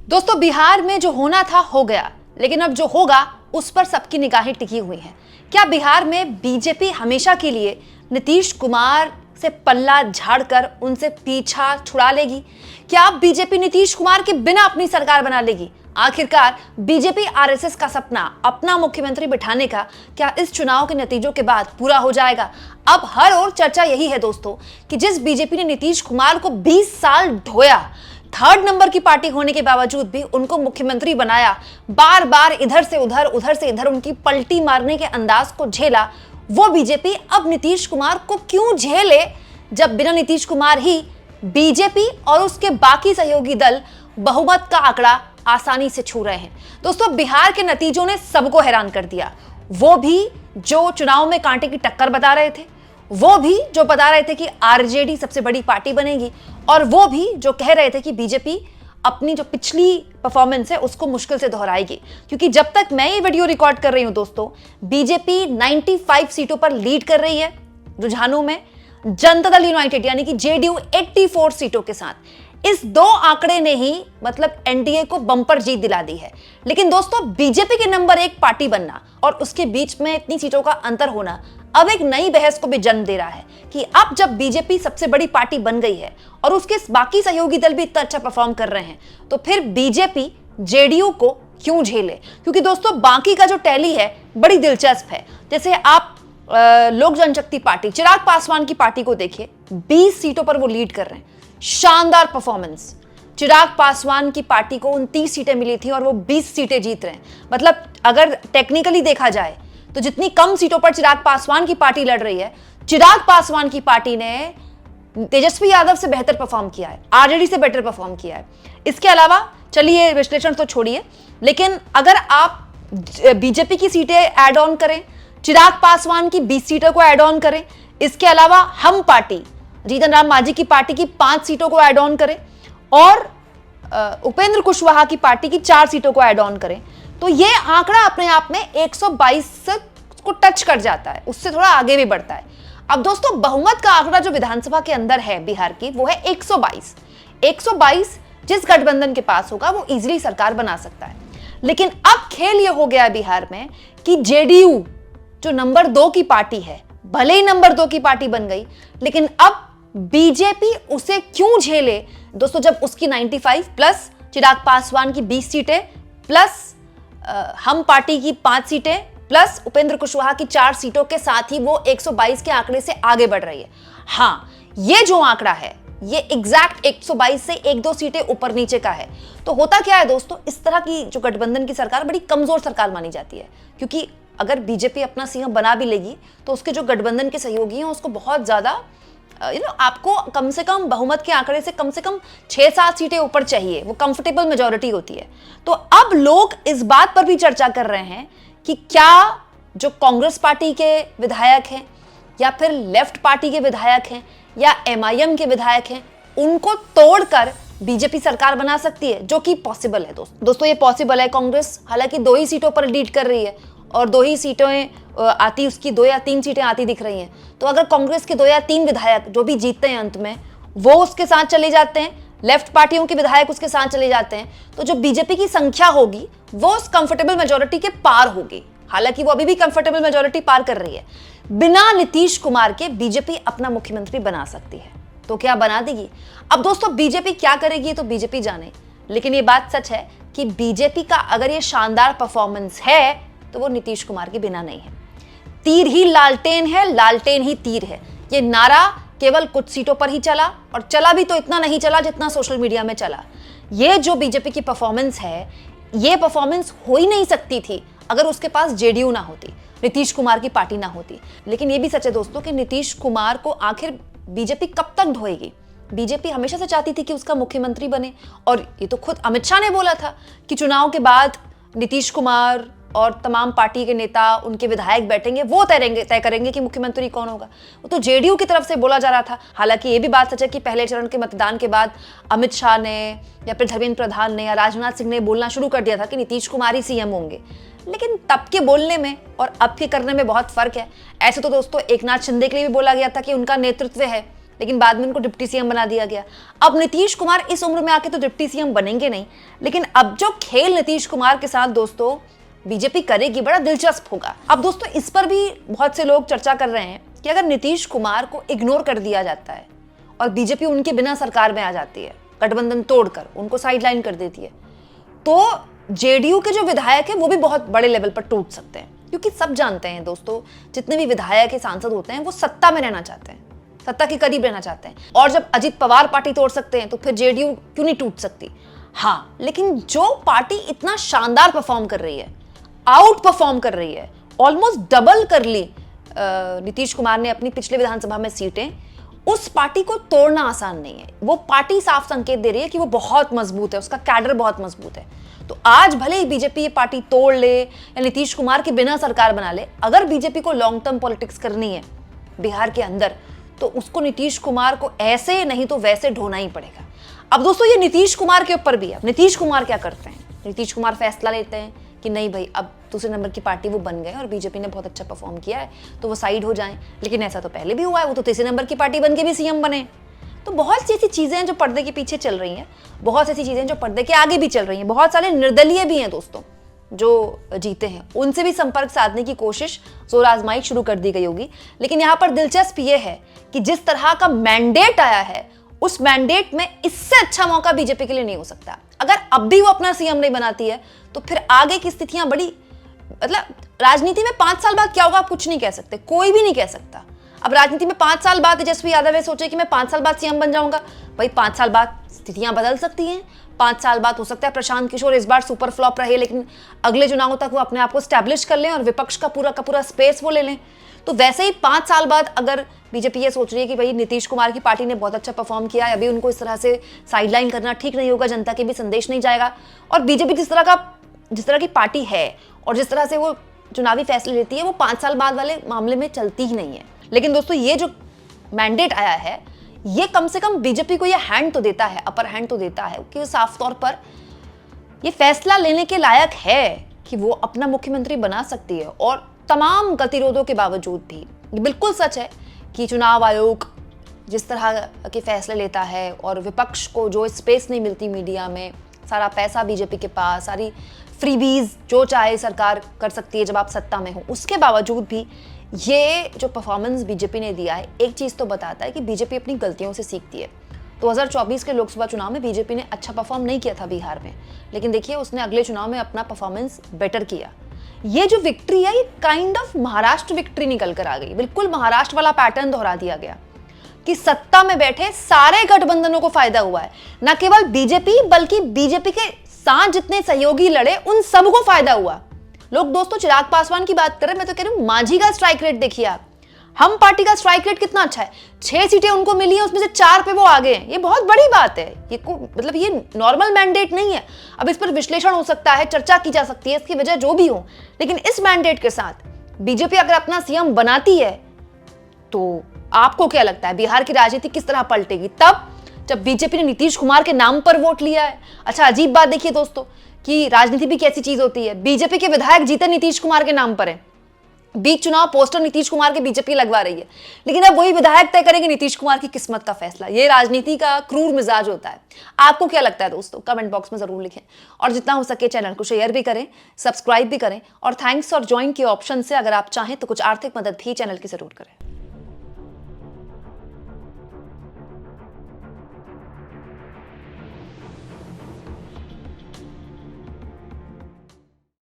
दोस्तों, बिहार में जो होना था हो गया, लेकिन अब जो होगा उस पर सबकी निगाहें टिकी हुई हैं। क्या बिहार में बीजेपी हमेशा के लिए नीतीश कुमार से पल्ला झाड़कर उनसे पीछा छुड़ा लेगी? क्या अब बीजेपी नीतीश कुमार के बिना अपनी सरकार बना लेगी? आखिरकार बीजेपी आरएसएस का सपना अपना मुख्यमंत्री बिठाने का क्या इस चुनाव के नतीजों के बाद पूरा हो जाएगा? अब हर ओर चर्चा यही है दोस्तों कि जिस बीजेपी ने नीतीश कुमार को 20 साल ढोया, थर्ड नंबर की पार्टी होने के बावजूद भी उनको मुख्यमंत्री बनाया, बार बार इधर से उधर उनकी पलटी मारने के अंदाज को झेला, वो बीजेपी अब नीतीश कुमार को क्यों झेले जब बिना नीतीश कुमार ही बीजेपी और उसके बाकी सहयोगी दल बहुमत का आंकड़ा आसानी से छू रहे हैं? दोस्तों, बिहार के नतीजों ने सबको हैरान कर दिया। वो भी जो चुनाव में कांटे की टक्कर बता रहे थे, वो भी जो बता रहे थे कि आरजेडी सबसे बड़ी पार्टी बनेगी, और वो भी जो कह रहे थे कि बीजेपी अपनी जो पिछली परफॉर्मेंस है उसको मुश्किल से दोहराएगी। क्योंकि जब तक मैं ये वीडियो रिकॉर्ड कर रही हूं दोस्तों, बीजेपी 95 सीटों पर लीड कर रही है रुझानों में, जनता दल यूनाइटेड यानी कि जेडीयू 84 सीटों के साथ। इस दो आंकड़े ने ही मतलब एनडीए को बम्पर जीत दिला दी है। लेकिन दोस्तों, बीजेपी के नंबर 1 पार्टी बनना और उसके बीच में इतनी सीटों का अंतर होना अब एक नई बहस को भी जन्म दे रहा है कि अब जब बीजेपी सबसे बड़ी पार्टी बन गई है और उसके बाकी सहयोगी दल भी इतना अच्छा परफॉर्म कर रहे हैं, तो फिर बीजेपी जेडीयू को क्यों झेले? क्योंकि दोस्तों, बाकी का जो टैली है बड़ी दिलचस्प है। जैसे आप लोक जनशक्ति पार्टी, चिराग पासवान की पार्टी को देखिए, 20 सीटों पर वो लीड कर रहे हैं। शानदार परफॉर्मेंस। चिराग पासवान की पार्टी को 29 सीटें मिली थी और वो 20 सीटें जीत रहे हैं। मतलब अगर टेक्निकली देखा जाए तो जितनी कम सीटों पर चिराग पासवान की पार्टी लड़ रही है, चिराग पासवान की पार्टी ने तेजस्वी यादव से बेहतर परफॉर्म किया है, आरजेडी से बेटर परफॉर्म किया है। इसके अलावा चलिए विश्लेषण तो छोड़िए, लेकिन अगर आप बीजेपी की सीटें ऐड ऑन करें, चिराग पासवान की 20 सीटों को ऐड ऑन करें, इसके अलावा हम पार्टी जीतन राम मांझी की पार्टी की 5 सीटों को ऐड ऑन करें और उपेंद्र कुशवाहा की पार्टी की 4 सीटों को ऐड ऑन करें, तो ये आंकड़ा अपने आप में 122 को टच कर जाता है, उससे थोड़ा आगे भी बढ़ता है। अब दोस्तों, बहुमत का आंकड़ा जो विधानसभा के अंदर है बिहार की, वो है 122। 122 जिस गठबंधन के पास होगा वो इजीली सरकार बना सकता है। लेकिन अब खेल ये हो गया है बिहार में कि जेडीयू जो नंबर 2 की पार्टी है, भले ही नंबर 2 की पार्टी बन गई, लेकिन अब बीजेपी उसे क्यों झेले दोस्तों, जब उसकी 95 प्लस चिराग पासवान की 20 सीटें प्लस हम पार्टी की 5 सीटें प्लस उपेंद्र कुशवाहा की 4 सीटों के साथ ही वो 122 के आंकड़े से आगे बढ़ रही है। हाँ, ये जो आंकड़ा है ये एग्जैक्ट 122 से 1-2 सीटें ऊपर नीचे का है। तो होता क्या है दोस्तों, इस तरह की जो गठबंधन की सरकार बड़ी कमजोर सरकार मानी जाती है, क्योंकि अगर बीजेपी अपना सीएम बना भी लेगी तो उसके जो गठबंधन के सहयोगी हैं उसको बहुत ज्यादा आपको कम से कम बहुमत के आंकड़े से कम 6-7 सीटें ऊपर चाहिए, वो कंफर्टेबल मेजॉरिटी होती है। तो अब लोग इस बात पर भी चर्चा कर रहे हैं कि क्या जो कांग्रेस पार्टी के विधायक हैं या फिर लेफ्ट पार्टी के विधायक हैं या एमआईएम के विधायक हैं, उनको तोड़कर बीजेपी सरकार बना सकती है, जो कि पॉसिबल है दोस्तों ये पॉसिबल है। कांग्रेस हालांकि 2 ही सीटों पर लीड कर रही है और 2 ही सीटें आती, उसकी 2 या 3 सीटें आती दिख रही हैं। तो अगर कांग्रेस के 2 या 3 विधायक जो भी जीतते हैं अंत में, वो उसके साथ चले जाते हैं, लेफ्ट पार्टियों के विधायक उसके साथ चले जाते हैं, तो जो बीजेपी की संख्या होगी वो उस कंफर्टेबल मेजोरिटी के पार होगी। हालांकि वो अभी भी कंफर्टेबल मेजोरिटी पार कर रही है। बिना नीतीश कुमार के बीजेपी अपना मुख्यमंत्री बना सकती है, तो क्या बना देगी? अब दोस्तों, बीजेपी क्या करेगी तो बीजेपी जाने, लेकिन ये बात सच है कि बीजेपी का अगर ये शानदार परफॉर्मेंस है तो वो नीतीश कुमार के बिना नहीं है। तीर ही लालटेन है, लालटेन ही तीर है, ये नारा केवल कुछ सीटों पर ही चला, और चला भी तो इतना नहीं चला जितना सोशल मीडिया में चला। ये जो बीजेपी की परफॉर्मेंस है, ये परफॉर्मेंस हो ही नहीं सकती थी अगर उसके पास जेडीयू ना होती, नीतीश कुमार की पार्टी ना होती। लेकिन ये भी सच है दोस्तों कि नीतीश कुमार को आखिर बीजेपी कब तक ढोएगी? बीजेपी हमेशा से चाहती थी कि उसका मुख्यमंत्री बने, और ये तो खुद अमित शाह ने बोला था कि चुनाव के बाद नीतीश कुमार और तमाम पार्टी के नेता, उनके विधायक बैठेंगे, वो तय करेंगे कि मुख्यमंत्री कौन होगा। वो तो जेडीयू की तरफ से बोला जा रहा था। हालांकि ये भी बात सच है कि पहले चरण के मतदान के बाद अमित शाह ने या फिर धर्मेंद्र प्रधान ने या राजनाथ सिंह ने बोलना शुरू कर दिया था कि नीतीश कुमार ही सीएम होंगे, लेकिन तब के बोलने में और अब के करने में बहुत फर्क है। ऐसे तो दोस्तों एकनाथ शिंदे के लिए भी बोला गया था कि उनका नेतृत्व है, लेकिन बाद में उनको डिप्टी सीएम बना दिया गया। अब नीतीश कुमार इस उम्र में आके तो डिप्टी सीएम बनेंगे नहीं, लेकिन अब जो खेल नीतीश कुमार के साथ दोस्तों बीजेपी करेगी बड़ा दिलचस्प होगा। अब दोस्तों इस पर भी बहुत से लोग चर्चा कर रहे हैं कि अगर नीतीश कुमार को इग्नोर कर दिया जाता है और बीजेपी उनके बिना सरकार में आ जाती है, गठबंधन तोड़कर उनको साइडलाइन कर देती है, तो जेडीयू के जो विधायक हैं वो भी बहुत बड़े लेवल पर टूट सकते हैं। क्योंकि सब जानते हैं दोस्तों, जितने भी विधायक सांसद होते हैं वो सत्ता में रहना चाहते हैं, सत्ता के करीब रहना चाहते हैं। और जब अजित पवार पार्टी तोड़ सकते हैं तो फिर जेडीयू क्यों नहीं टूट सकती। हाँ, लेकिन जो पार्टी इतना शानदार परफॉर्म कर रही है, आउट परफॉर्म कर रही है, ऑलमोस्ट डबल कर ली नीतीश कुमार ने अपनी पिछले विधानसभा में सीटें, उस पार्टी को तोड़ना आसान नहीं है। वो पार्टी साफ संकेत दे रही है कि वो बहुत मजबूत है, उसका कैडर बहुत मजबूत है। तो आज भले ही बीजेपी ये पार्टी तोड़ ले या नीतीश कुमार के बिना सरकार बना ले, अगर बीजेपी को लॉन्ग टर्म पॉलिटिक्स करनी है बिहार के अंदर तो उसको नीतीश कुमार को ऐसे नहीं तो वैसे ढोना ही पड़ेगा। अब दोस्तों ये नीतीश कुमार के ऊपर भी है। नीतीश कुमार क्या करते हैं? नीतीश कुमार फैसला लेते हैं कि नहीं भाई, अब दूसरे नंबर की पार्टी वो बन गए और बीजेपी ने बहुत अच्छा परफॉर्म किया है तो वो साइड हो जाएं। लेकिन ऐसा तो पहले भी हुआ है, वो तो तीसरे नंबर की पार्टी बन के भी सीएम बने। तो बहुत सी ऐसी चीजें हैं जो पर्दे के पीछे चल रही हैं, बहुत सी ऐसी चीजें जो पर्दे के आगे भी चल रही हैं। बहुत सारे निर्दलीय भी हैं दोस्तों जो जीते हैं, उनसे भी संपर्क साधने की कोशिश, जोर आजमाइश शुरू कर दी गई होगी। लेकिन यहाँ पर दिलचस्प ये है कि जिस तरह का मैंडेट आया है, उस मैंडेट में इससे अच्छा मौका बीजेपी के लिए नहीं हो सकता। अगर अब भी वो अपना सीएम नहीं बनाती है तो फिर आगे की स्थितियां बड़ी, मतलब राजनीति में 5 साल बाद क्या होगा आप कुछ नहीं कह सकते, कोई भी नहीं कह सकता। अब राजनीति में 5 साल बाद तेजस्वी यादव ये सोचे कि मैं 5 साल बाद सीएम बन जाऊंगा, भाई 5 साल बाद स्थितियां बदल सकती हैं। 5 साल बाद हो सकता है प्रशांत किशोर इस बार सुपर फ्लॉप रहे, लेकिन अगले चुनावों तक वो अपने आप को स्टैब्लिश कर लें और विपक्ष का पूरा स्पेस वो ले लें। तो वैसे ही 5 साल बाद अगर बीजेपी ये सोच रही है कि भाई नीतीश कुमार की पार्टी ने बहुत अच्छा परफॉर्म किया है, अभी उनको इस तरह से साइडलाइन करना ठीक नहीं होगा, जनता के भी संदेश नहीं जाएगा। और बीजेपी जिस तरह की पार्टी है और जिस तरह से वो चुनावी फैसले लेती है, वो 5 साल बाद वाले मामले में चलती ही नहीं है। लेकिन दोस्तों ये जो मैंडेट आया है, ये कम से कम बीजेपी को ये हैंड तो देता है, अपर हैंड तो देता है कि साफ तौर पर ये फैसला लेने के लायक है कि वो अपना मुख्यमंत्री बना सकती है। और तमाम गतिरोधों के बावजूद भी ये बिल्कुल सच है कि चुनाव आयोग जिस तरह के फैसले लेता है और विपक्ष को जो स्पेस नहीं मिलती मीडिया में, सारा पैसा बीजेपी के पास, सारी फ्रीबीज जो चाहे सरकार कर सकती है जब आप सत्ता में हो, उसके बावजूद भी ये जो परफॉर्मेंस बीजेपी ने दिया है, एक चीज़ तो बताता है कि बीजेपी अपनी गलतियों से सीखती है। 2024 के लोकसभा चुनाव में बीजेपी ने अच्छा परफॉर्म नहीं किया था बिहार में, लेकिन देखिए उसने अगले चुनाव में अपना परफॉर्मेंस बेटर किया। ये जो विक्ट्री है, ये काइंड ऑफ महाराष्ट्र विक्ट्री निकल कर आ गई। बिल्कुल महाराष्ट्र वाला पैटर्न दोहरा दिया गया कि सत्ता में बैठे सारे गठबंधनों को फायदा हुआ है। न केवल बीजेपी बल्कि बीजेपी के साथ जितने सहयोगी लड़े उन सबको फायदा हुआ। लोग दोस्तों चिराग पासवान की बात करें, मैं तो कह रही हूं मांझी का स्ट्राइक रेट देखिए आप। हम पार्टी का स्ट्राइक रेट कितना अच्छा है, 6 सीटें उनको मिली हैं, उसमें से 4 पे वो आगे हैं। ये बहुत बड़ी बात है। मतलब ये नॉर्मल मैंडेट नहीं है। अब इस पर विश्लेषण हो सकता है, चर्चा की जा सकती है, इसकी वजह जो भी हो, लेकिन इस मैंडेट के साथ बीजेपी अगर अपना सीएम बनाती है तो आपको क्या लगता है बिहार की राजनीति किस तरह पलटेगी? तब जब बीजेपी ने नीतीश कुमार के नाम पर वोट लिया है। अच्छा, अजीब बात देखिए दोस्तों कि राजनीति भी कैसी चीज होती है। बीजेपी के विधायक जीते नीतीश कुमार के नाम पर है, बीच चुनाव पोस्टर नीतीश कुमार के बीजेपी लगवा रही है, लेकिन अब वही विधायक तय करेंगे नीतीश कुमार की किस्मत का फैसला। ये राजनीति का क्रूर मिजाज होता है। आपको क्या लगता है दोस्तों? कमेंट बॉक्स में जरूर लिखें और जितना हो सके चैनल को शेयर भी करें, सब्सक्राइब भी करें और थैंक्स और ज्वाइन के ऑप्शन से अगर आप चाहें तो कुछ आर्थिक मदद भी चैनल की जरूर करें।